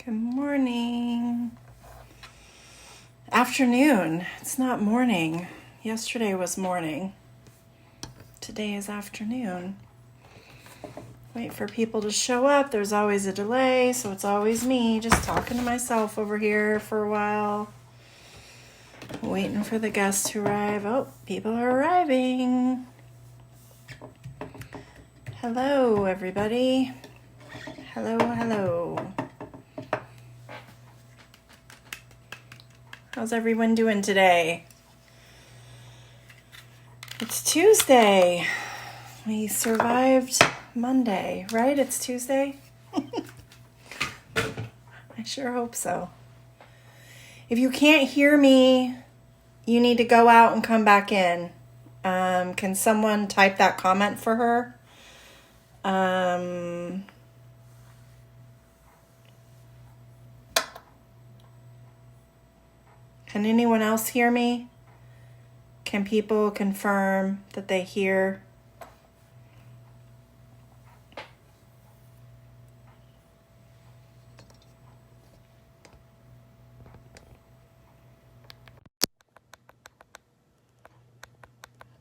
Good morning. Afternoon. It's not morning. Yesterday was morning. Today is afternoon. Wait for people to show up. There's always a delay, so it's always me just talking to myself over here for a while. Waiting for the guests to arrive. Oh, people are arriving. Hello, everybody. Hello. How's everyone doing today? It's Tuesday. We survived Monday, right? It's Tuesday? I sure hope so. If you can't hear me, you need to go out and come back in. Can someone type that comment for her? Can anyone else hear me? Can people confirm that they hear?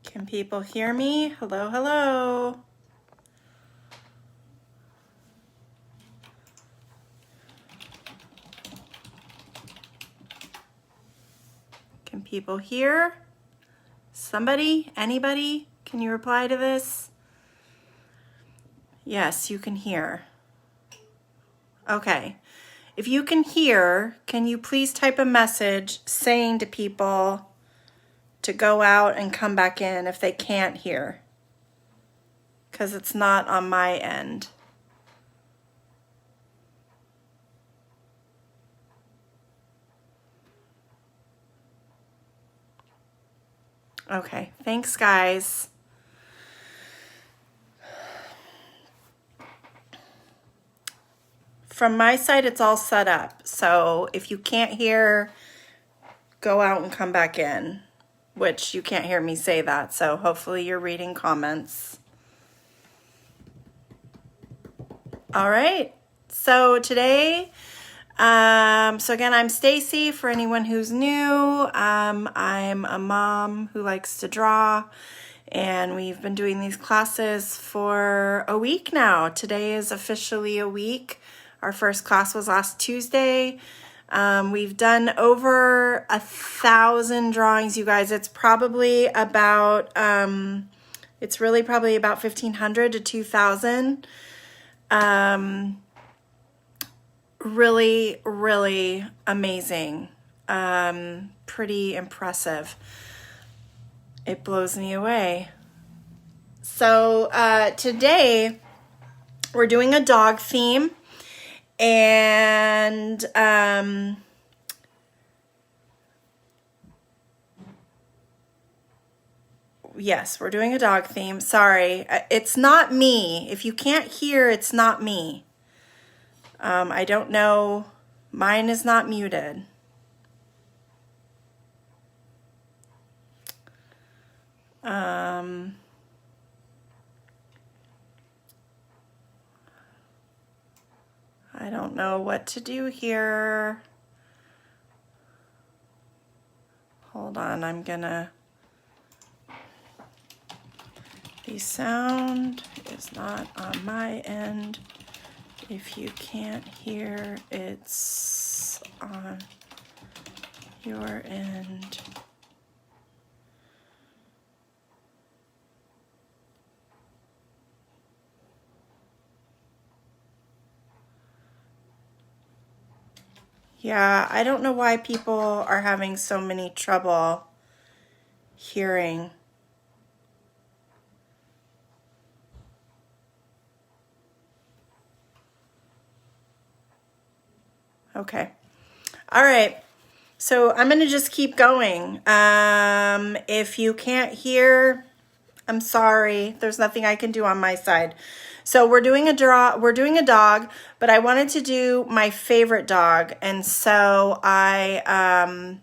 Can people hear me? Hello. Can people hear? Somebody? Anybody? Can you reply to this? Yes, you can hear. Okay. If you can hear, can you please type a message saying to people to go out and come back in if they can't hear? Because it's not on my end. Okay, thanks guys. From my side, it's all set up. So if you can't hear, go out and come back in, which you can't hear me say that. So hopefully you're reading comments. All right. So today, so again, I'm Stacy. For anyone who's new, I'm a mom who likes to draw, and we've been doing these classes for a week now. Today is officially a week. Our first class was last Tuesday. We've done over 1,000 drawings, you guys. It's probably about, it's really probably about 1,500 to 2,000. Really amazing. Pretty impressive. It blows me away. So today we're doing a dog theme, and yes, we're doing a dog theme. Sorry, it's not me. If you can't hear, it's not me. I don't know. Mine is not muted. I don't know what to do here. Hold on, I'm gonna... The sound is not on my end. If you can't hear, it's on your end. Yeah, I don't know why people are having so many trouble hearing. Okay. All right. So I'm going to just keep going. If you can't hear, I'm sorry. There's nothing I can do on my side. So we're doing a dog, but I wanted to do my favorite dog. And so well,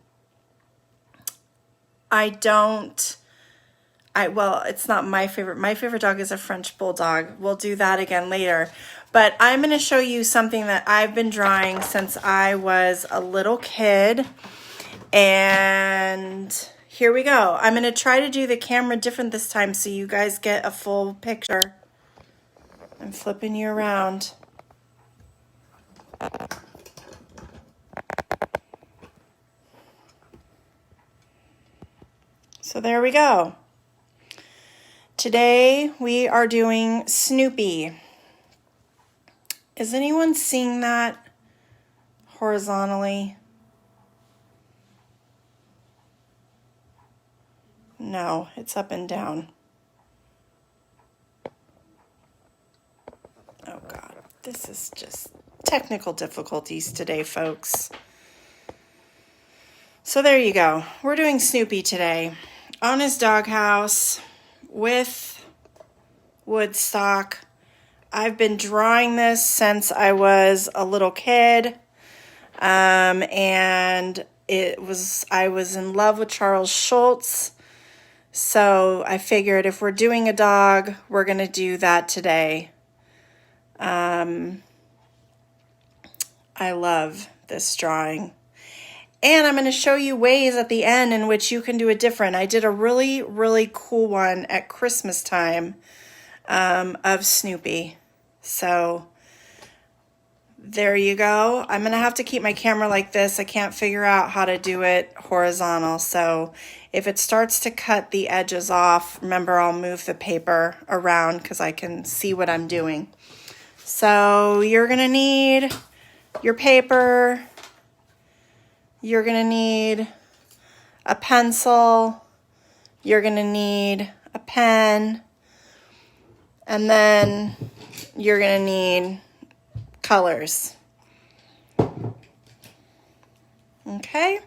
it's not my favorite. My favorite dog is a French Bulldog. We'll do that again later. But I'm going to show you something that I've been drawing since I was a little kid. And here we go. I'm going to try to do the camera different this time so you guys get a full picture. I'm flipping you around. So there we go. Today we are doing Snoopy. Is anyone seeing that horizontally? No, it's up and down. Oh God, this is just technical difficulties today, folks. So there you go. We're doing Snoopy today on his doghouse with woodstock. I've been drawing this since I was a little kid, and I was in love with Charles Schulz, so I figured if we're doing a dog, we're going to do that today. I love this drawing. And I'm going to show you ways at the end in which you can do it different. I did a really, really cool one at Christmas time of Snoopy. So there you go. I'm going to have to keep my camera like this. I can't figure out how to do it horizontal. So if it starts to cut the edges off, remember I'll move the paper around because I can see what I'm doing. So you're going to need your paper. You're going to need a pencil. You're going to need a pen. And then you're going to need colors. Okay?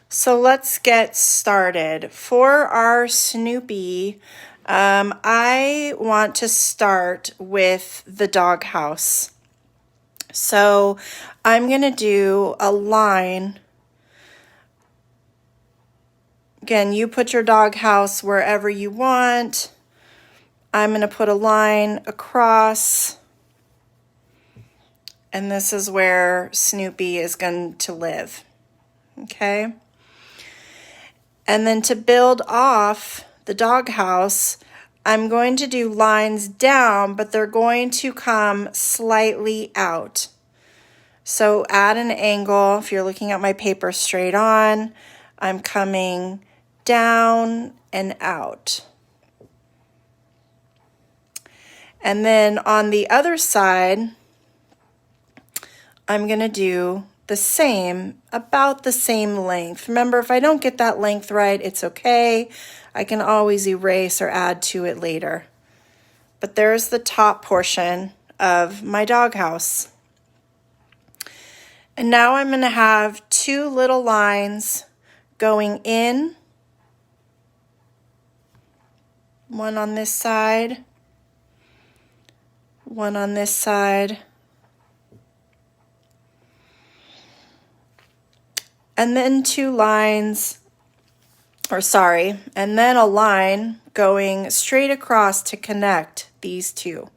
So let's get started. For our Snoopy, I want to start with the doghouse. So I'm going to do a line. Again, you put your doghouse wherever you want. I'm going to put a line across. And this is where Snoopy is going to live. Okay? And then to build off the doghouse, I'm going to do lines down, but they're going to come slightly out. So at an angle, if you're looking at my paper straight on, I'm coming down and out. And then on the other side, I'm going to do the same, about the same length. Remember, if I don't get that length right, it's okay. I can always erase or add to it later. But there's the top portion of my doghouse. And now I'm going to have two little lines going in. One on this side. One on this side. And then two lines, and then a line going straight across to connect these two.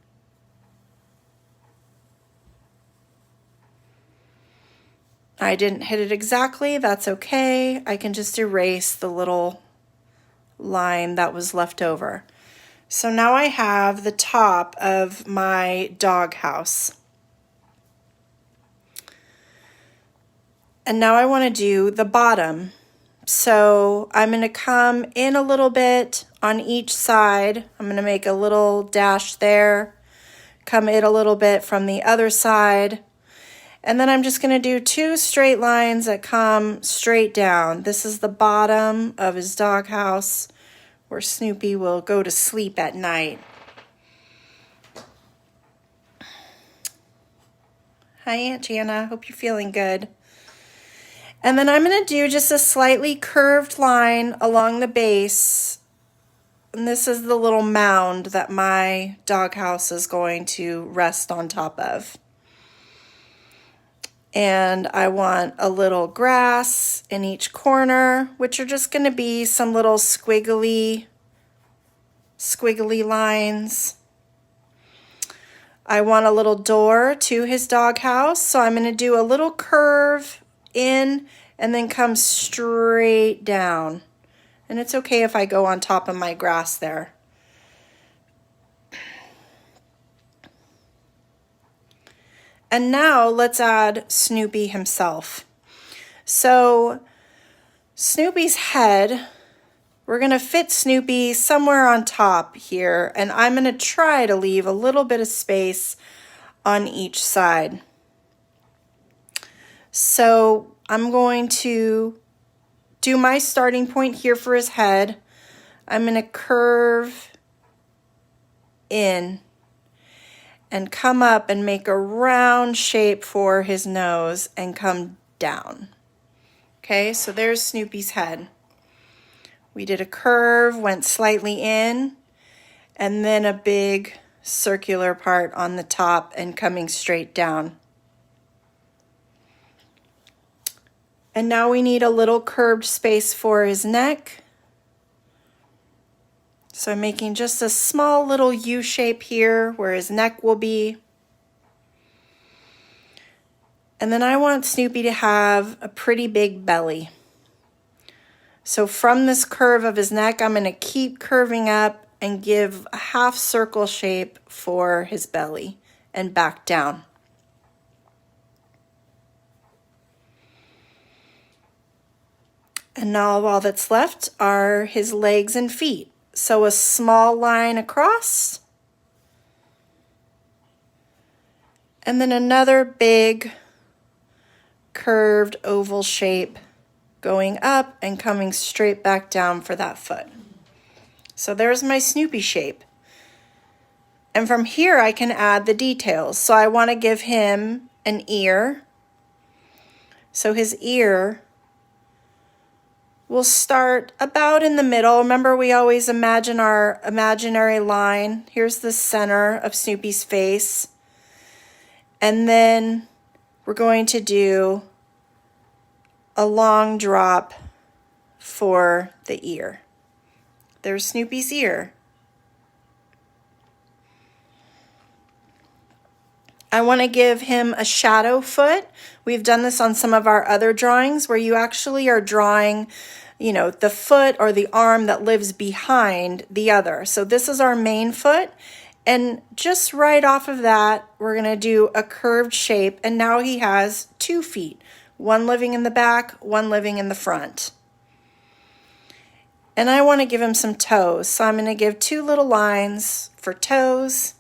I didn't hit it exactly, that's okay. I can just erase the little line that was left over. So now I have the top of my doghouse. And now I want to do the bottom. So I'm going to come in a little bit on each side. I'm going to make a little dash there, come in a little bit from the other side. And then I'm just going to do two straight lines that come straight down. This is the bottom of his doghouse where Snoopy will go to sleep at night. Hi, Aunt Jana. Hope you're feeling good. And then I'm going to do just a slightly curved line along the base. And this is the little mound that my doghouse is going to rest on top of. And I want a little grass in each corner, which are just going to be some little squiggly lines. I want a little door to his doghouse, so I'm going to do a little curve in and then come straight down. And it's okay if I go on top of my grass there. And now let's add Snoopy himself. So Snoopy's head, we're going to fit Snoopy somewhere on top here, and I'm going to try to leave a little bit of space on each side. So I'm going to do my starting point here for his head. I'm going to curve in and come up and make a round shape for his nose and come down. Okay, so there's Snoopy's head. We did a curve, went slightly in, and then a big circular part on the top and coming straight down. And now we need a little curved space for his neck. So I'm making just a small little U shape here where his neck will be. And then I want Snoopy to have a pretty big belly. So from this curve of his neck, I'm going to keep curving up and give a half circle shape for his belly and back down. And now all that's left are his legs and feet. So a small line across, and then another big curved oval shape going up and coming straight back down for that foot. So there's my Snoopy shape. And from here I can add the details. So I want to give him an ear. So his ear will start about in the middle. Remember, we always imagine our imaginary line. Here's the center of Snoopy's face. And then we're going to do a long drop for the ear. There's Snoopy's ear. I want to give him a shadow foot. We've done this on some of our other drawings where you actually are drawing, you know, the foot or the arm that lives behind the other. So this is our main foot. And just right off of that, we're going to do a curved shape. And now he has 2 feet, one living in the back, one living in the front. And I want to give him some toes. So I'm going to give 2 little lines for toes.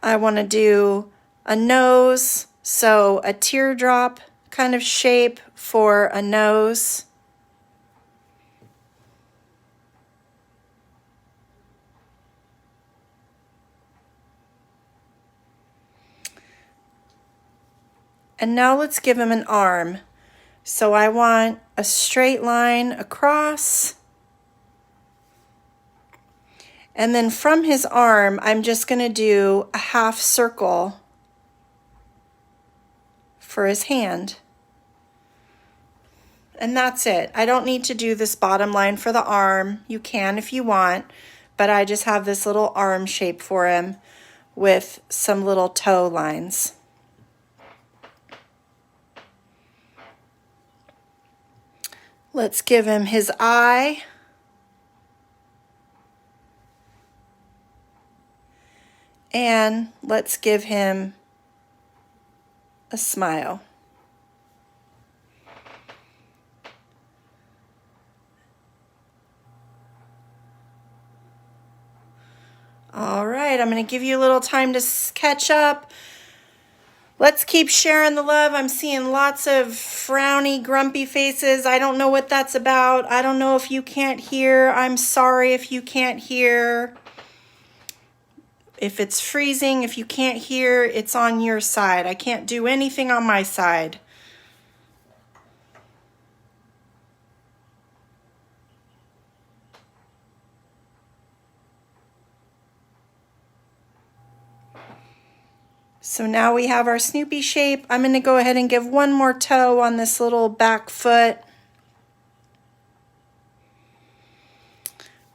I want to do a nose, so a teardrop kind of shape for a nose. And now let's give him an arm. So I want a straight line across. And then from his arm, I'm just going to do a half circle for his hand. And that's it. I don't need to do this bottom line for the arm. You can if you want, but I just have this little arm shape for him with some little toe lines. Let's give him his eye. And let's give him a smile. All right, I'm going to give you a little time to catch up. Let's keep sharing the love. I'm seeing lots of frowny, grumpy faces. I don't know what that's about. I don't know if you can't hear. I'm sorry if you can't hear. If it's freezing, if you can't hear, it's on your side. I can't do anything on my side. So now we have our Snoopy shape. I'm going to go ahead and give one more toe on this little back foot.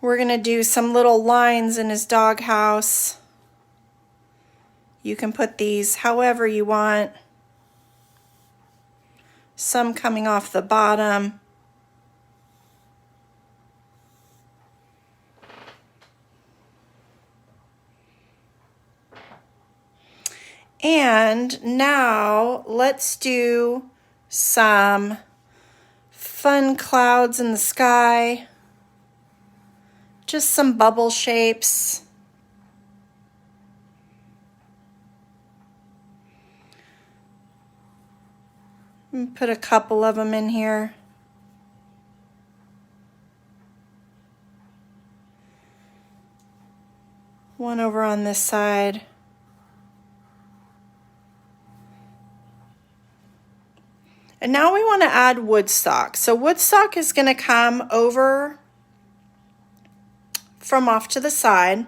We're going to do some little lines in his doghouse. You can put these however you want. Some coming off the bottom. And now let's do some fun clouds in the sky. Just some bubble shapes. Put a couple of them in here. One over on this side. And now we want to add woodstock. So woodstock is going to come over from off to the side.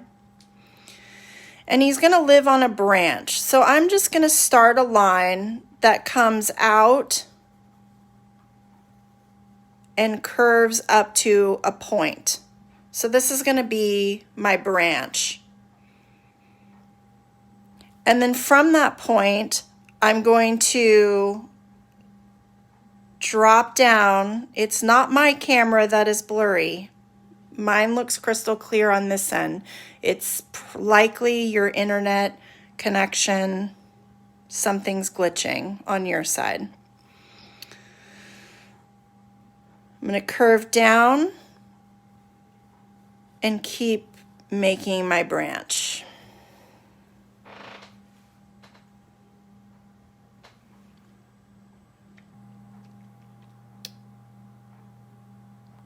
And he's going to live on a branch. So I'm just going to start a line that comes out and curves up to a point. So this is going to be my branch. And then from that point, I'm going to drop down. It's not my camera that is blurry. Mine looks crystal clear on this end. It's likely your internet connection. Something's glitching on your side. I'm going to curve down and keep making my branch.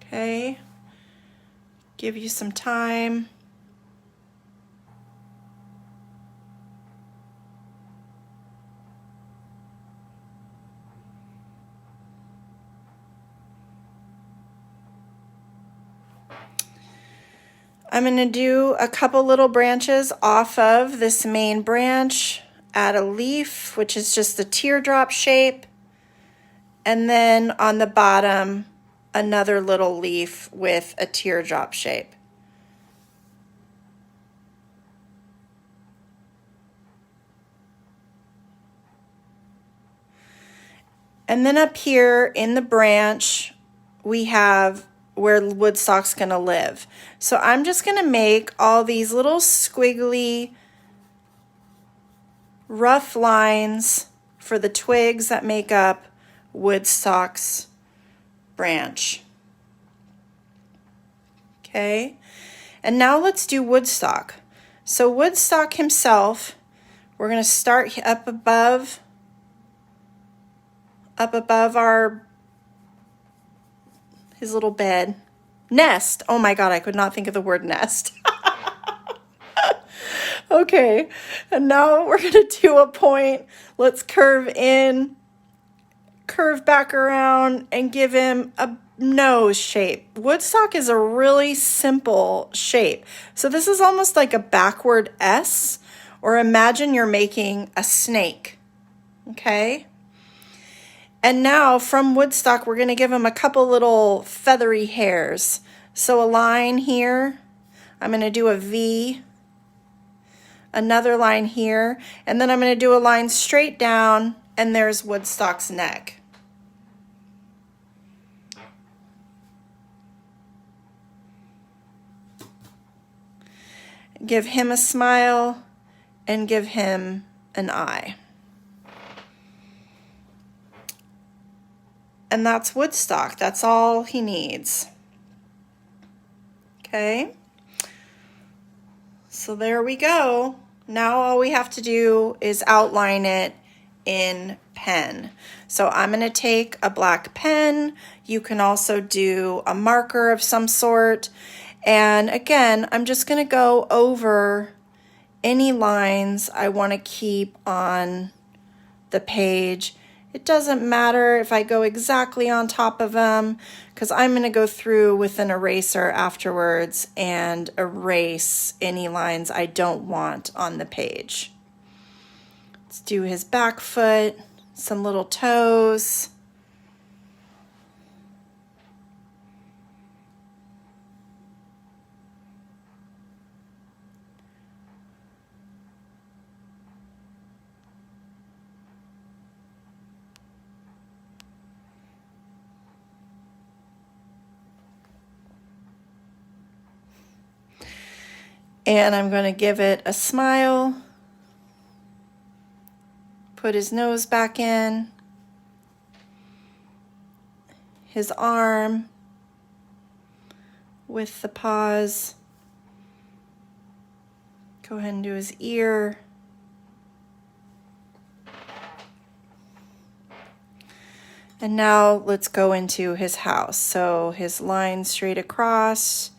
Okay, give you some time. I'm going to do a couple little branches off of this main branch, add a leaf, which is just a teardrop shape, and then on the bottom, another little leaf with a teardrop shape. And then up here in the branch, we have where woodstock's going to live. So I'm just going to make all these little squiggly, rough lines for the twigs that make up woodstock's branch. Okay, and now let's do woodstock. So woodstock himself, we're going to start up above his little bed. Nest. Oh my God, I could not think of the word nest. Okay, and now we're going to do a point. Let's curve in, curve back around, and give him a nose shape. Woodstock is a really simple shape. So this is almost like a backward S, or imagine you're making a snake. Okay? And now from woodstock, we're going to give him a couple little feathery hairs. So a line here, I'm going to do a V, another line here, and then I'm going to do a line straight down, and there's woodstock's neck. Give him a smile and give him an eye. And that's woodstock. That's all he needs. Okay. So there we go. Now all we have to do is outline it in pen. So I'm going to take a black pen. You can also do a marker of some sort. And again, I'm just going to go over any lines I want to keep on the page. It doesn't matter if I go exactly on top of them, because I'm going to go through with an eraser afterwards and erase any lines I don't want on the page. Let's do his back foot, some little toes. And I'm going to give it a smile. Put his nose back in. His arm with the paws. Go ahead and do his ear. And now let's go into his house. So his line straight across.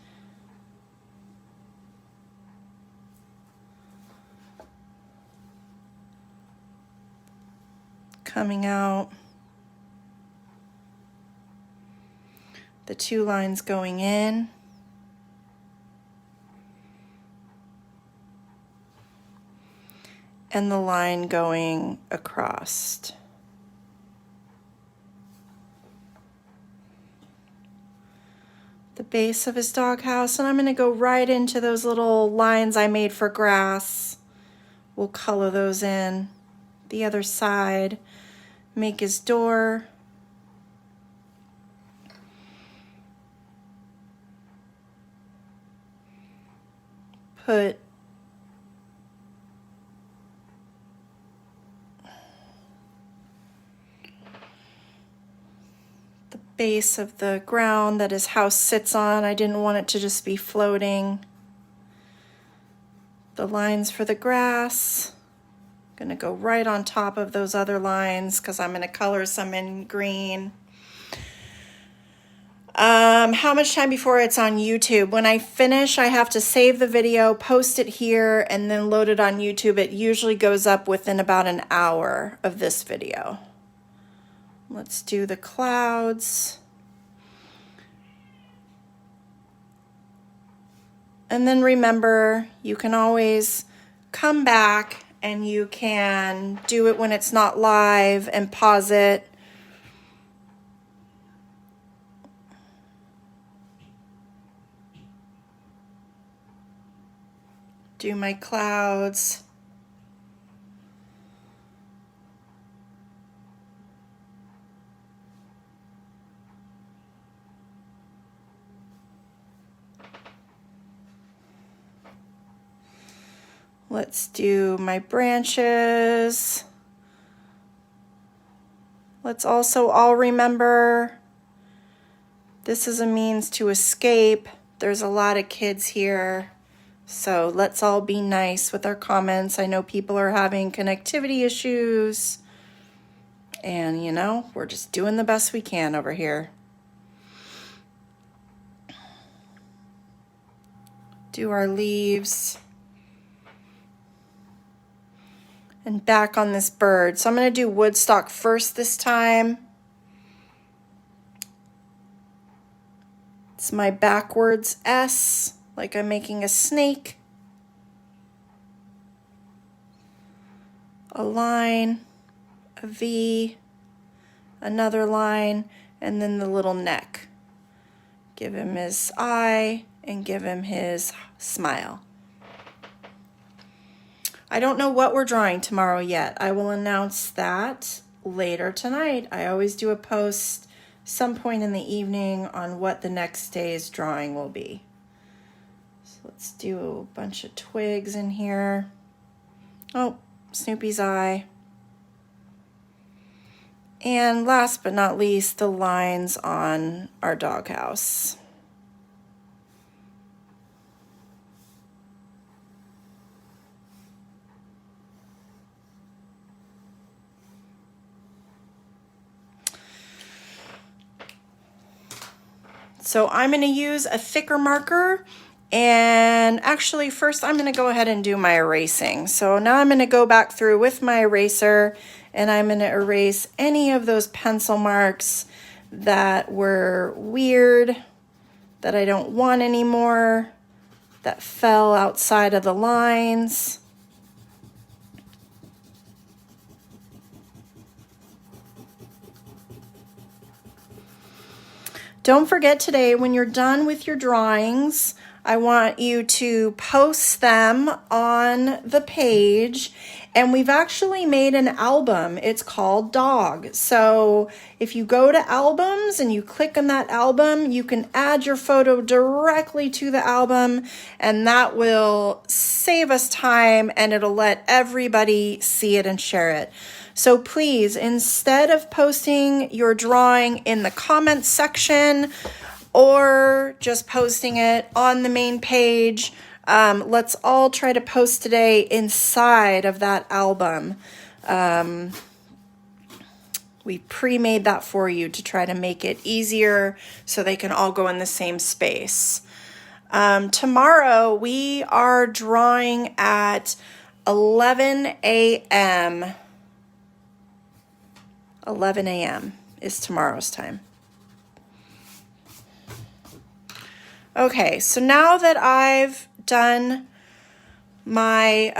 Coming out. The two lines going in. And the line going across. The base of his doghouse, and I'm going to go right into those little lines I made for grass. We'll color those in. The other side, make his door. Put the base of the ground that his house sits on. I didn't want it to just be floating. The lines for the grass. I'm going to go right on top of those other lines because I'm going to color some in green. How much time before it's on YouTube? When I finish, I have to save the video, post it here, and then load it on YouTube. It usually goes up within about an hour of this video. Let's do the clouds. And then remember, you can always come back and you can do it when it's not live and pause it. Do my clouds. Let's do my branches. Let's also all remember this is a means to escape. There's a lot of kids here. So let's all be nice with our comments. I know people are having connectivity issues. And, you know, we're just doing the best we can over here. Do our leaves. And back on this bird. So I'm going to do woodstock first this time. It's my backwards S. Like I'm making a snake, a line, a V, another line, and then the little neck. Give him his eye and give him his smile. I don't know what we're drawing tomorrow yet. I will announce that later tonight. I always do a post some point in the evening on what the next day's drawing will be. Let's do a bunch of twigs in here. Oh, Snoopy's eye. And last but not least, the lines on our doghouse. So I'm going to use a thicker marker. And actually, first I'm going to go ahead and do my erasing. So now I'm going to go back through with my eraser and I'm going to erase any of those pencil marks that were weird, that I don't want anymore, that fell outside of the lines. Don't forget today, when you're done with your drawings, I want you to post them on the page. And we've actually made an album. It's called Dog. So if you go to albums and you click on that album, you can add your photo directly to the album, and that will save us time and it'll let everybody see it and share it. So please, instead of posting your drawing in the comments section or just posting it on the main page, let's all try to post today inside of that album. We pre-made that for you to try to make it easier so they can all go in the same space. Tomorrow we are drawing at 11 a.m. 11 a.m. is tomorrow's time. Okay, so now that I've done my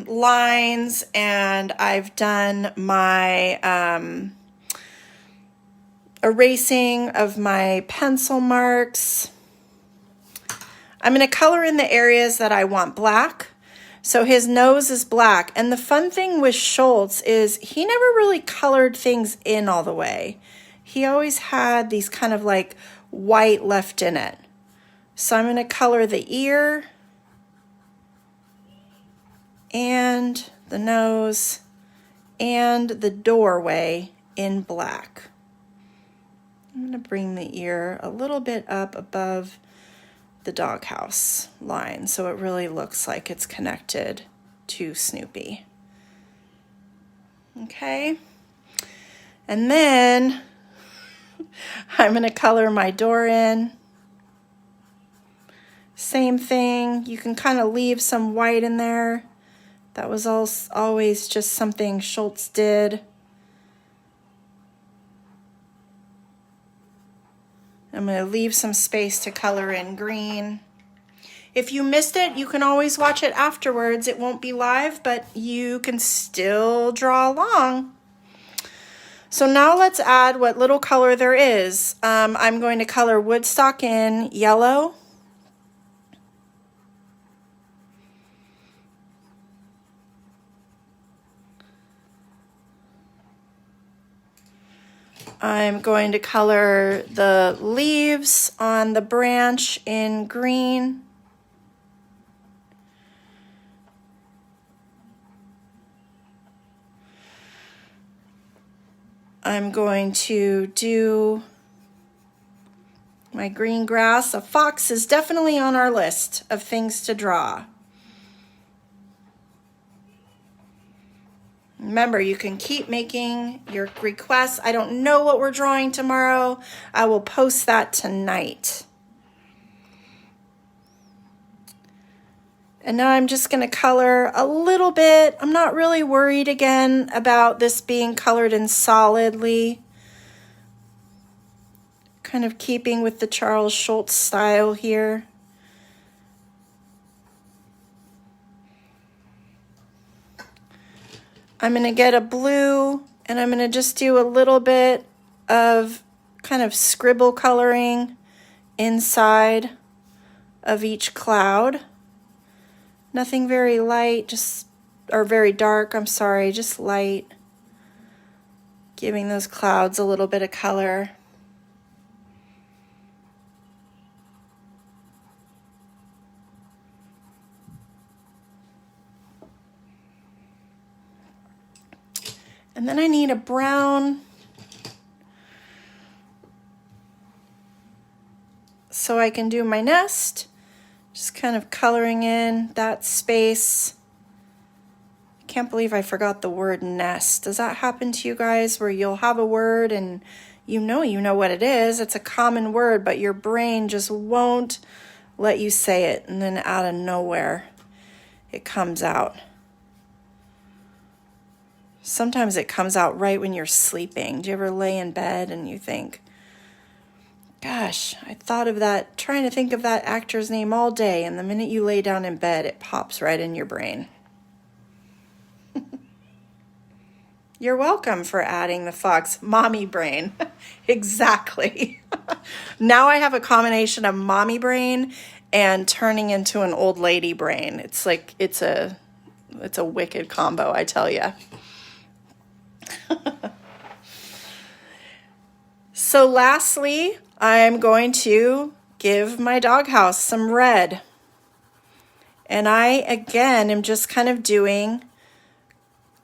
lines and I've done my erasing of my pencil marks, I'm going to color in the areas that I want black. So his nose is black. And the fun thing with Schultz is he never really colored things in all the way. He always had these kind of like white left in it. So I'm going to color the ear and the nose and the doorway in black. I'm going to bring the ear a little bit up above the doghouse line so it really looks like it's connected to Snoopy. Okay. And then I'm going to color my door in. Same thing. You can kind of leave some white in there. That was always just something Schultz did. I'm going to leave some space to color in green. If you missed it, you can always watch it afterwards. It won't be live, but you can still draw along. So now let's add what little color there is. I'm going to color Woodstock in yellow. I'm going to color the leaves on the branch in green. I'm going to do my green grass. A fox is definitely on our list of things to draw. Remember, you can keep making your requests. I don't know what we're drawing tomorrow. I will post that tonight. And now I'm just going to color a little bit. I'm not really worried again about this being colored in solidly. Kind of keeping with the Charles Schultz style here. I'm going to get a blue and I'm going to just do a little bit of kind of scribble coloring inside of each cloud. Nothing very light, or very dark, I'm sorry, just light. Giving those clouds a little bit of color. And then I need a brown so I can do my nest. Just kind of coloring in that space. I can't believe I forgot the word nest. Does that happen to you guys where you'll have a word and you know what it is? It's a common word, but your brain just won't let you say it, and then out of nowhere it comes out. Sometimes it comes out right when you're sleeping. Do you ever lay in bed and you think, gosh, I thought of that, trying to think of that actor's name all day, and the minute you lay down in bed, it pops right in your brain. You're welcome for adding the fox. Mommy brain. Exactly. Now I have a combination of mommy brain and turning into an old lady brain. It's like, it's a wicked combo, I tell you. So lastly, I'm going to give my doghouse some red. And I, again, am just kind of doing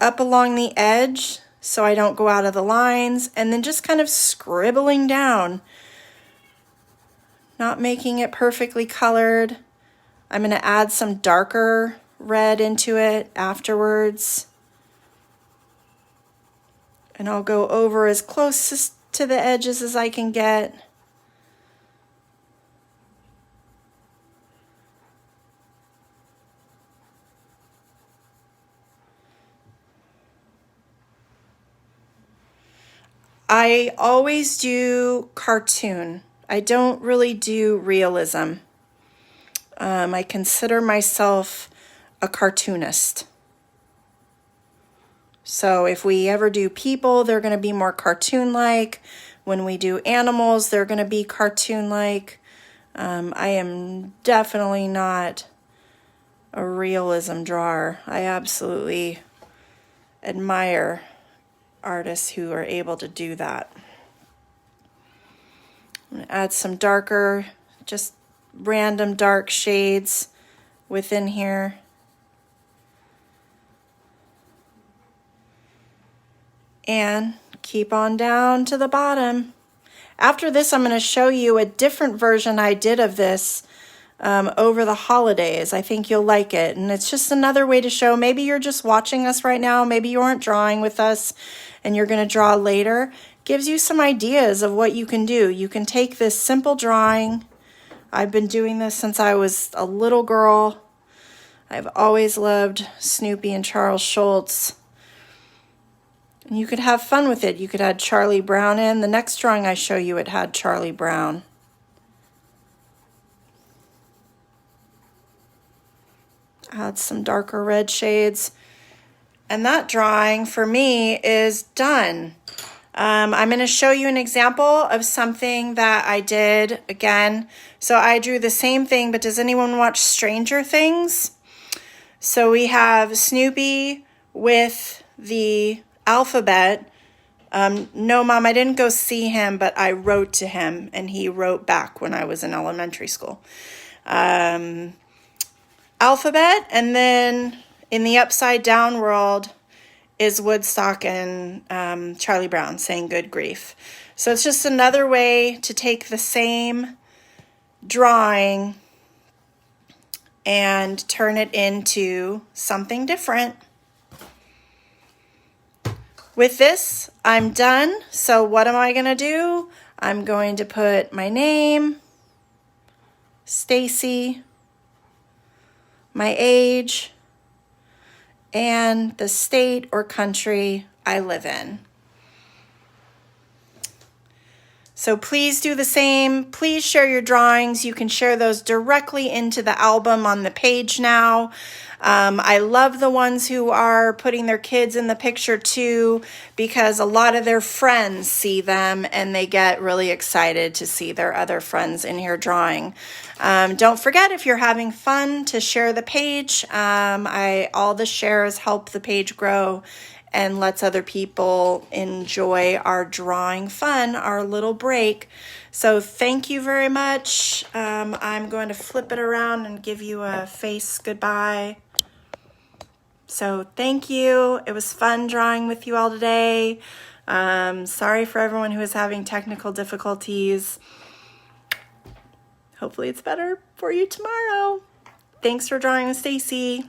up along the edge so I don't go out of the lines, and then just kind of scribbling down, not making it perfectly colored. I'm going to add some darker red into it afterwards. And I'll go over as close to the edges as I can get. I always do cartoon. I don't really do realism. I consider myself a cartoonist. So if we ever do people, they're going to be more cartoon-like. When we do animals, they're going to be cartoon-like. I am definitely not a realism drawer. I absolutely admire artists who are able to do that. I'm going to add some darker, just random dark shades within here. And keep on down to the bottom. After this, I'm going to show you a different version I did of this over the holidays. I think you'll like it. And it's just another way to show, maybe you're just watching us right now, maybe you aren't drawing with us and you're going to draw later. Gives you some ideas of what you can do. You can take this simple drawing. I've been doing this since I was a little girl. I've always loved Snoopy and Charles Schulz. And you could have fun with it. You could add Charlie Brown in. The next drawing I show you, it had Charlie Brown. Add some darker red shades. And that drawing for me is done. I'm going to show you an example of something that I did again. So I drew the same thing, but does anyone watch Stranger Things? So we have Snoopy with the alphabet. No, Mom, I didn't go see him, but I wrote to him, and he wrote back when I was in elementary school. Alphabet, and then in the upside down world is Woodstock and Charlie Brown saying good grief. So it's just another way to take the same drawing and turn it into something different. With this, I'm done. So what am I going to do? I'm going to put my name, Stacy, my age, and the state or country I live in. So please do the same. Please share your drawings. You can share those directly into the album on the page now. I love the ones who are putting their kids in the picture too, because a lot of their friends see them and they get really excited to see their other friends in here drawing. Don't forget, if you're having fun, to share the page. All the shares help the page grow and lets other people enjoy our drawing fun, our little break. So thank you very much. I'm going to flip it around and give you a face goodbye. So thank you. It was fun drawing with you all today. Sorry for everyone who is having technical difficulties. Hopefully it's better for you tomorrow. Thanks for drawing with Stacy.